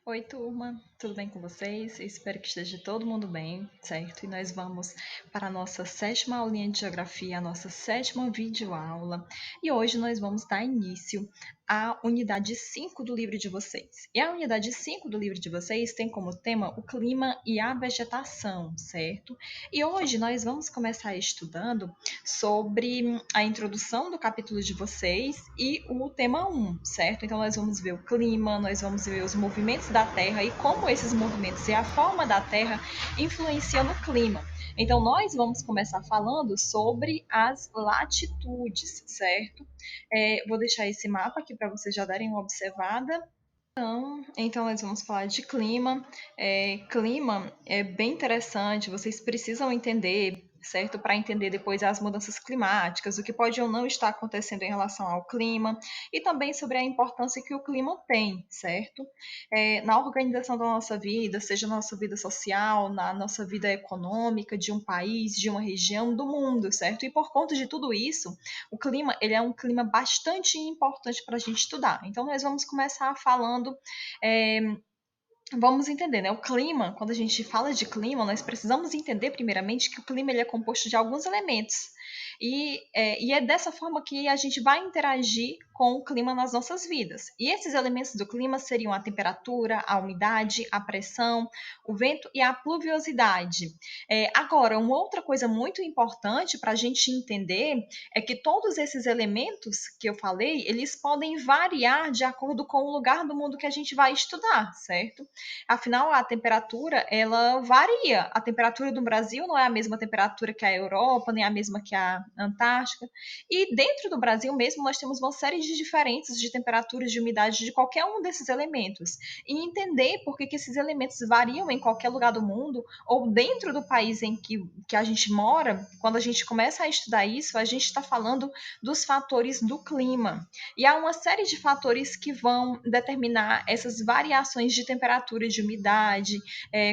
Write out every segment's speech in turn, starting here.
Oi, turma, tudo bem com vocês? Espero que esteja todo mundo bem, certo? E nós vamos para a nossa sétima aulinha de geografia, a nossa sétima videoaula. E hoje nós vamos dar início à unidade 5 do livro de vocês. E a unidade 5 do livro de vocês tem como tema o clima e a vegetação, certo? E hoje nós vamos começar estudando sobre a introdução do capítulo de vocês e o tema 1, certo? Então nós vamos ver o clima, nós vamos ver os movimentos da Terra e como esses movimentos e a forma da Terra influenciam no clima. Então nós vamos começar falando sobre as latitudes, certo? Vou deixar esse mapa aqui para vocês já darem uma observada. Então, nós vamos falar de clima. Clima é bem interessante, vocês precisam entender, certo? Para entender depois as mudanças climáticas, o que pode ou não estar acontecendo em relação ao clima, e também sobre a importância que o clima tem, certo? Na organização da nossa vida, seja na nossa vida social, na nossa vida econômica, de um país, de uma região, do mundo, certo? E por conta de tudo isso, o clima ele é um clima bastante importante para a gente estudar. Então, nós vamos começar falando é, vamos entender, né? O clima, quando a gente fala de clima, nós precisamos entender primeiramente que o clima ele é composto de alguns elementos. E é dessa forma que a gente vai interagir com o clima nas nossas vidas. E esses elementos do clima seriam a temperatura, a umidade, a pressão, o vento e a pluviosidade. Agora, uma outra coisa muito importante para a gente entender é que todos esses elementos que eu falei, eles podem variar de acordo com o lugar do mundo que a gente vai estudar, certo? Afinal, a temperatura, ela varia. A temperatura do Brasil não é a mesma temperatura que a Europa, nem a mesma que a Antártica. E dentro do Brasil mesmo, nós temos uma série de diferenças de temperaturas, de umidade, de qualquer um desses elementos. E entender por que esses elementos variam em qualquer lugar do mundo, ou dentro do país em que a gente mora, quando a gente começa a estudar isso, a gente está falando dos fatores do clima. E há uma série de fatores que vão determinar essas variações de temperatura e de umidade,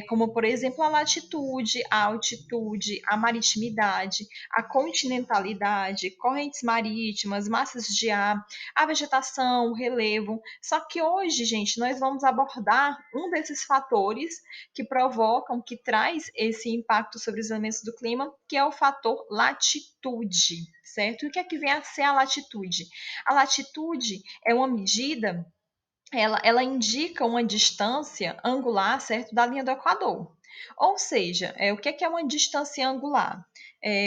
como, por exemplo, a latitude, a altitude, a maritimidade, a continentalidade, correntes marítimas, massas de ar, a vegetação, o relevo. Só que hoje, gente, nós vamos abordar um desses fatores que provocam, que traz esse impacto sobre os elementos do clima, que é o fator latitude, certo? E o que é que vem a ser a latitude? A latitude é uma medida, ela indica uma distância angular, certo, da linha do Equador. Ou seja, o que é uma distância angular?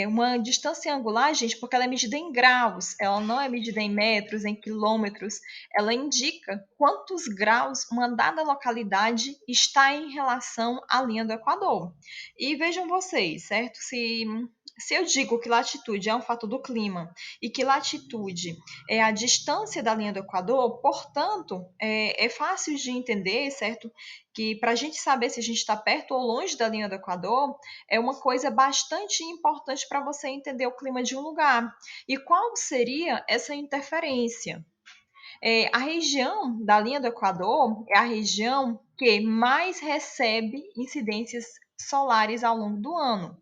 Uma distância angular, gente, porque ela é medida em graus, ela não é medida em metros, em quilômetros, ela indica quantos graus uma dada localidade está em relação à linha do Equador. E vejam vocês, certo? Se eu digo que latitude é um fator do clima e que latitude é a distância da linha do Equador, portanto, é fácil de entender, certo? Que para a gente saber se a gente está perto ou longe da linha do Equador, é uma coisa bastante importante para você entender o clima de um lugar. E qual seria essa interferência? A região da linha do Equador é a região que mais recebe incidências solares ao longo do ano.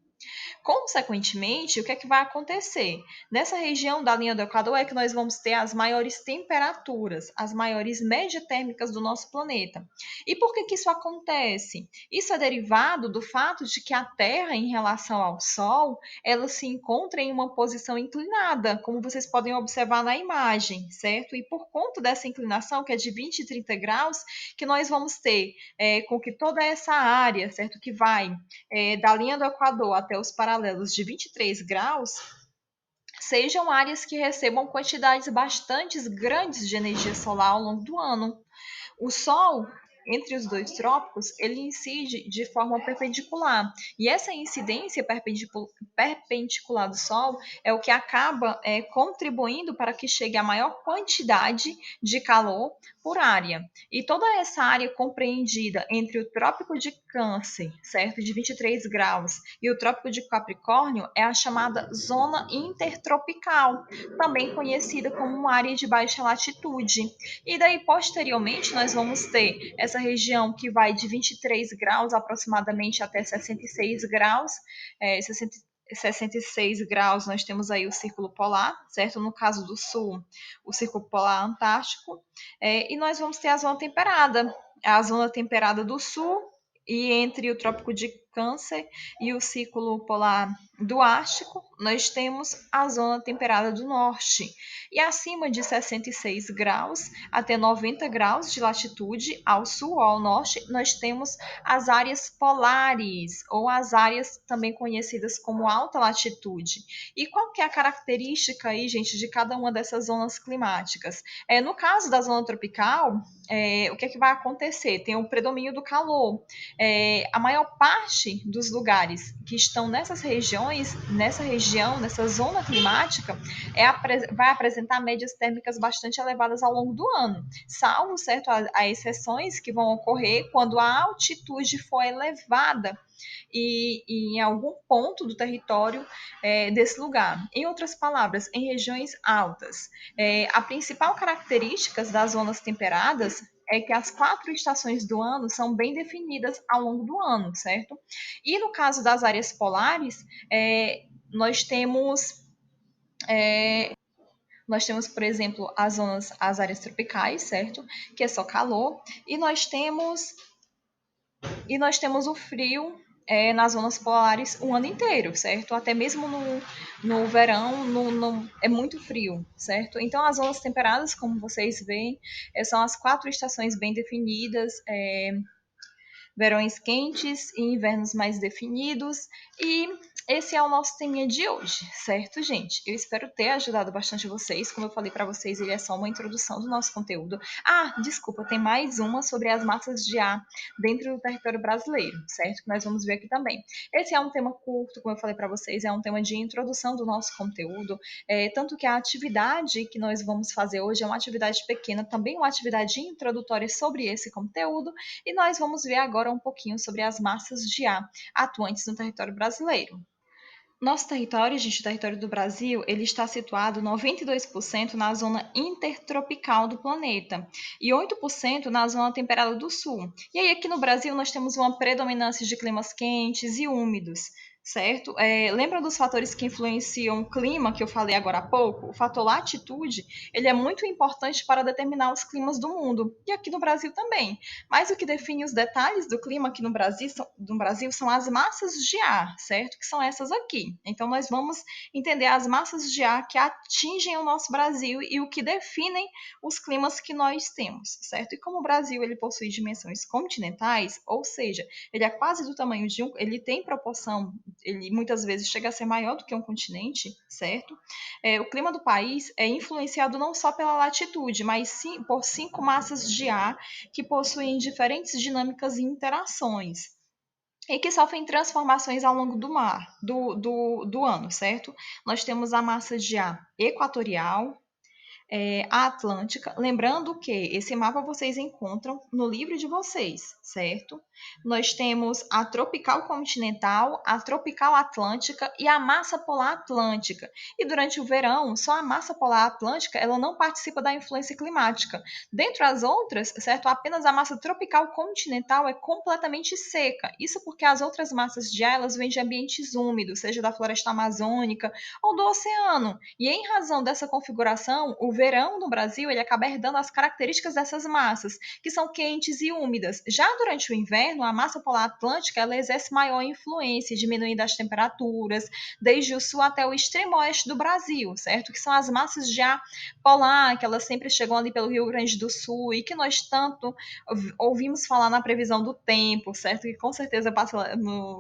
Consequentemente, o que é que vai acontecer? Nessa região da linha do Equador é que nós vamos ter as maiores temperaturas, as maiores médias térmicas do nosso planeta. E por que isso acontece? Isso é derivado do fato de que a Terra, em relação ao Sol, ela se encontra em uma posição inclinada, como vocês podem observar na imagem, certo? E por conta dessa inclinação, que é de 20 e 30 graus, que nós vamos ter com que toda essa área, certo, que vai da linha do Equador até os paralelos de 23 graus, sejam áreas que recebam quantidades bastante grandes de energia solar ao longo do ano. O Sol, entre os dois trópicos, ele incide de forma perpendicular. E essa incidência perpendicular do Sol é o que acaba contribuindo para que chegue a maior quantidade de calor por área. E toda essa área compreendida entre o Trópico de Câncer, certo, de 23 graus, e o Trópico de Capricórnio é a chamada zona intertropical, também conhecida como uma área de baixa latitude. E daí, posteriormente, nós vamos ter essa região que vai de 23 graus aproximadamente até 66 graus, 66 graus, nós temos aí o Círculo Polar, certo? No caso do Sul, o Círculo Polar Antártico. E nós vamos ter a zona temperada do Sul, e entre o Trópico de Câncer e o Círculo Polar do Ártico, nós temos a zona temperada do Norte. E acima de 66 graus até 90 graus de latitude, ao sul ou ao norte, nós temos as áreas polares, ou as áreas também conhecidas como alta latitude. E qual que é a característica aí, gente, de cada uma dessas zonas climáticas? No caso da zona tropical, o que é que vai acontecer? Tem o predomínio do calor. A maior parte dos lugares que estão nessas regiões, nessa zona climática, vai apresentar médias térmicas bastante elevadas ao longo do ano, salvo, certo, há exceções que vão ocorrer quando a altitude for elevada e em algum ponto do território desse lugar. Em outras palavras, em regiões altas. A principal característica das zonas temperadas é que as 4 estações do ano são bem definidas ao longo do ano, certo? E no caso das áreas polares, nós temos, por exemplo, as áreas tropicais, certo? Que é só calor. E nós temos o frio nas zonas polares o ano inteiro, certo? Até mesmo no verão é muito frio, certo? Então, as zonas temperadas, como vocês veem, são as 4 estações bem definidas, verões quentes e invernos mais definidos. E esse é o nosso teminha de hoje, certo, gente? Eu espero ter ajudado bastante vocês. Como eu falei para vocês, ele é só uma introdução do nosso conteúdo. Desculpa, tem mais uma sobre as massas de ar dentro do território brasileiro, certo? Que nós vamos ver aqui também. Esse é um tema curto, como eu falei para vocês, é um tema de introdução do nosso conteúdo. Tanto que a atividade que nós vamos fazer hoje é uma atividade pequena, também uma atividade introdutória sobre esse conteúdo. E nós vamos ver agora um pouquinho sobre as massas de ar atuantes no território brasileiro. Nosso território, gente, o território do Brasil, ele está situado 92% na zona intertropical do planeta e 8% na zona temperada do sul. E aí aqui no Brasil nós temos uma predominância de climas quentes e úmidos, certo? Lembra dos fatores que influenciam o clima que eu falei agora há pouco? O fator latitude, ele é muito importante para determinar os climas do mundo e aqui no Brasil também. Mas o que define os detalhes do clima aqui no Brasil são as massas de ar, certo? Que são essas aqui. Então, nós vamos entender as massas de ar que atingem o nosso Brasil e o que definem os climas que nós temos, certo? E como o Brasil ele possui dimensões continentais, ou seja, ele é quase do tamanho de ele tem proporção, ele muitas vezes chega a ser maior do que um continente, certo? O clima do país é influenciado não só pela latitude, mas sim por 5 massas de ar que possuem diferentes dinâmicas e interações e que sofrem transformações ao longo do ano, certo? Nós temos a massa de ar equatorial, a Atlântica. Lembrando que esse mapa vocês encontram no livro de vocês, certo? Nós temos a tropical continental, a tropical atlântica e a massa polar atlântica. E durante o verão, só a massa polar atlântica ela não participa da influência climática. Dentre as outras, certo? Apenas a massa tropical continental é completamente seca. Isso porque as outras massas de ar elas vêm de ambientes úmidos, seja da floresta amazônica ou do oceano. E em razão dessa configuração, o verão no Brasil ele acaba herdando as características dessas massas, que são quentes e úmidas. Já durante o inverno, a massa polar atlântica ela exerce maior influência, diminuindo as temperaturas, desde o sul até o extremo oeste do Brasil, certo? Que são as massas de ar polar, que elas sempre chegam ali pelo Rio Grande do Sul e que nós tanto ouvimos falar na previsão do tempo, certo? Que com certeza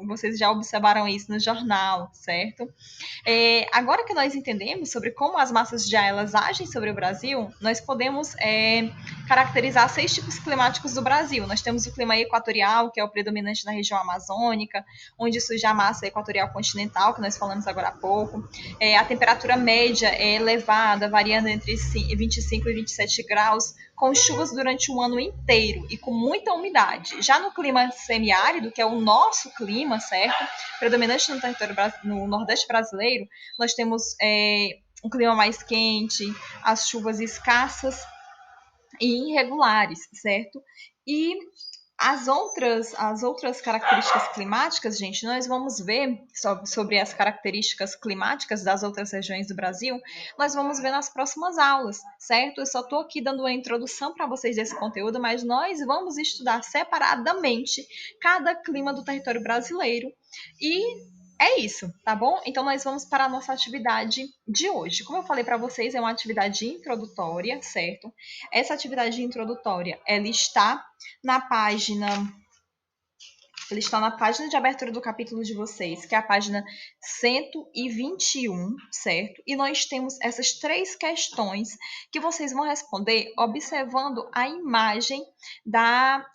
vocês já observaram isso no jornal, certo? Agora que nós entendemos sobre como as massas de ar elas agem sobre o Brasil, nós podemos caracterizar 6 tipos climáticos do Brasil. Nós temos o clima equatorial, que é o predominante na região amazônica, onde surge a massa equatorial continental, que nós falamos agora há pouco. A temperatura média é elevada, variando entre 25 e 27 graus, com chuvas durante o ano inteiro e com muita umidade. Já no clima semiárido, que é o nosso clima, certo? Predominante no território no Nordeste brasileiro, nós temos um clima mais quente, as chuvas escassas e irregulares, certo? E As outras características climáticas, gente, nós vamos ver sobre as características climáticas das outras regiões do Brasil, nós vamos ver nas próximas aulas, certo? Eu só estou aqui dando uma introdução para vocês desse conteúdo, mas nós vamos estudar separadamente cada clima do território brasileiro e é isso, tá bom? Então nós vamos para a nossa atividade de hoje. Como eu falei para vocês, é uma atividade introdutória, certo? Essa atividade introdutória, ela está na página ele está na página de abertura do capítulo de vocês, que é a página 121, certo? E nós temos essas 3 questões que vocês vão responder observando a imagem da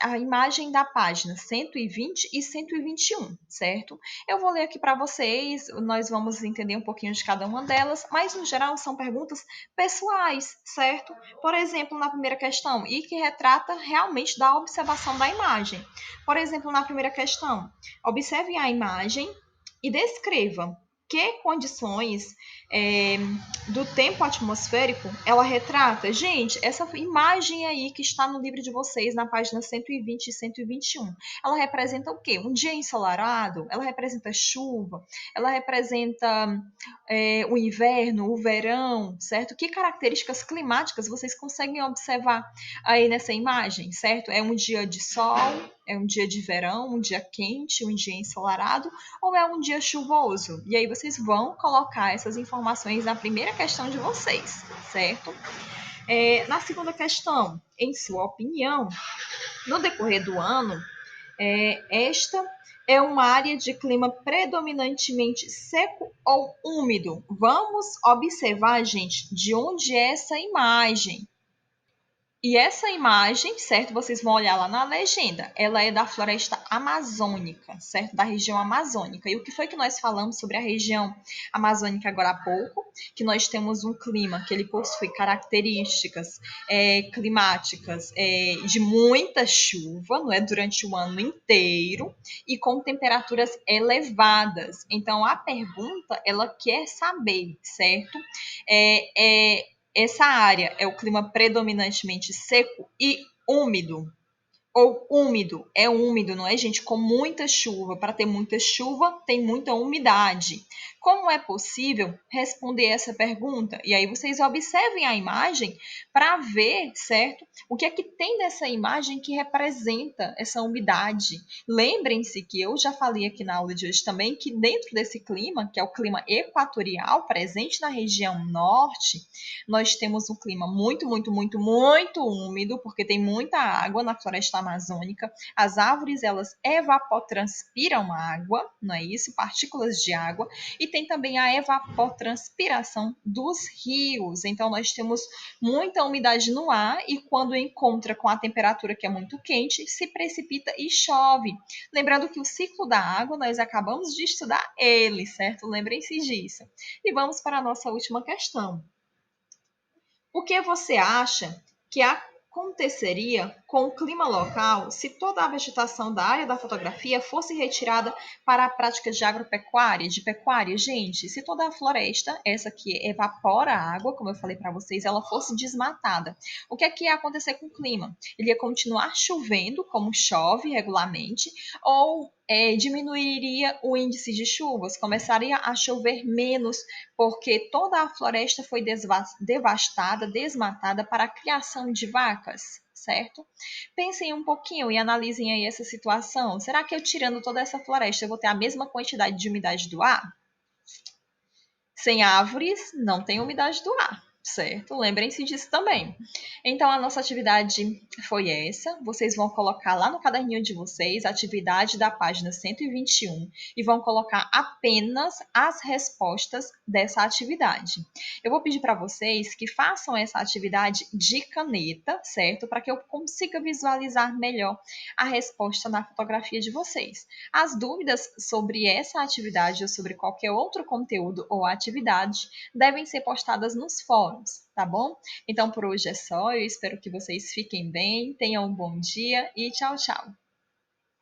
página 120 e 121, certo? Eu vou ler aqui para vocês, nós vamos entender um pouquinho de cada uma delas, mas no geral são perguntas pessoais, certo? Por exemplo, na primeira questão, e que retrata realmente da observação da imagem. Por exemplo, na primeira questão, observe a imagem e descreva que condições do tempo atmosférico ela retrata. Gente, essa imagem aí que está no livro de vocês, na página 120 e 121, ela representa o quê? Um dia ensolarado? Ela representa chuva? Ela representa o inverno, o verão, certo? Que características climáticas vocês conseguem observar aí nessa imagem, certo? É um dia de sol, é um dia de verão, um dia quente, um dia ensolarado ou é um dia chuvoso? E aí vocês vão colocar essas informações na primeira questão de vocês, certo? Na segunda questão, em sua opinião, no decorrer do ano, esta é uma área de clima predominantemente seco ou úmido? Vamos observar, gente, de onde é essa imagem. E essa imagem, certo? Vocês vão olhar lá na legenda. Ela é da floresta amazônica, certo? Da região amazônica. E o que foi que nós falamos sobre a região amazônica agora há pouco? Que nós temos um clima que ele possui características climáticas de muita chuva, não é? Durante o ano inteiro e com temperaturas elevadas. Então, a pergunta, ela quer saber, certo? Essa área é o clima predominantemente seco e úmido, ou úmido, é úmido, não é, gente? Com muita chuva. Para ter muita chuva, tem muita umidade. Como é possível responder essa pergunta? E aí vocês observem a imagem para ver, certo? O que é que tem nessa imagem que representa essa umidade? Lembrem-se que eu já falei aqui na aula de hoje também que dentro desse clima, que é o clima equatorial, presente na região norte, nós temos um clima muito, muito, muito, muito úmido, porque tem muita água na floresta amazônica. As árvores, elas evapotranspiram água, não é isso? Partículas de água. E tem também a evapotranspiração dos rios. Então, nós temos muita umidade no ar e quando encontra com a temperatura que é muito quente, se precipita e chove. Lembrando que o ciclo da água, nós acabamos de estudar ele, certo? Lembrem-se disso. E vamos para a nossa última questão. O que você acha que aconteceria com o clima local se toda a vegetação da área da fotografia fosse retirada para a prática de agropecuária, de pecuária? Gente, se toda a floresta, essa que evapora a água, como eu falei para vocês, ela fosse desmatada, o que é que ia acontecer com o clima? Ele ia continuar chovendo, como chove regularmente, ou diminuiria o índice de chuvas, começaria a chover menos, porque toda a floresta foi devastada, desmatada para a criação de vacas, certo? Pensem um pouquinho e analisem aí essa situação. Será que eu tirando toda essa floresta eu vou ter a mesma quantidade de umidade do ar? Sem árvores, não tem umidade do ar, certo? Lembrem-se disso também. Então, a nossa atividade foi essa. Vocês vão colocar lá no caderninho de vocês a atividade da página 121 e vão colocar apenas as respostas dessa atividade. Eu vou pedir para vocês que façam essa atividade de caneta, certo? Para que eu consiga visualizar melhor a resposta na fotografia de vocês. As dúvidas sobre essa atividade ou sobre qualquer outro conteúdo ou atividade devem ser postadas nos fóruns, tá bom? Então, por hoje é só. Eu espero que vocês fiquem bem, tenham um bom dia e tchau, tchau!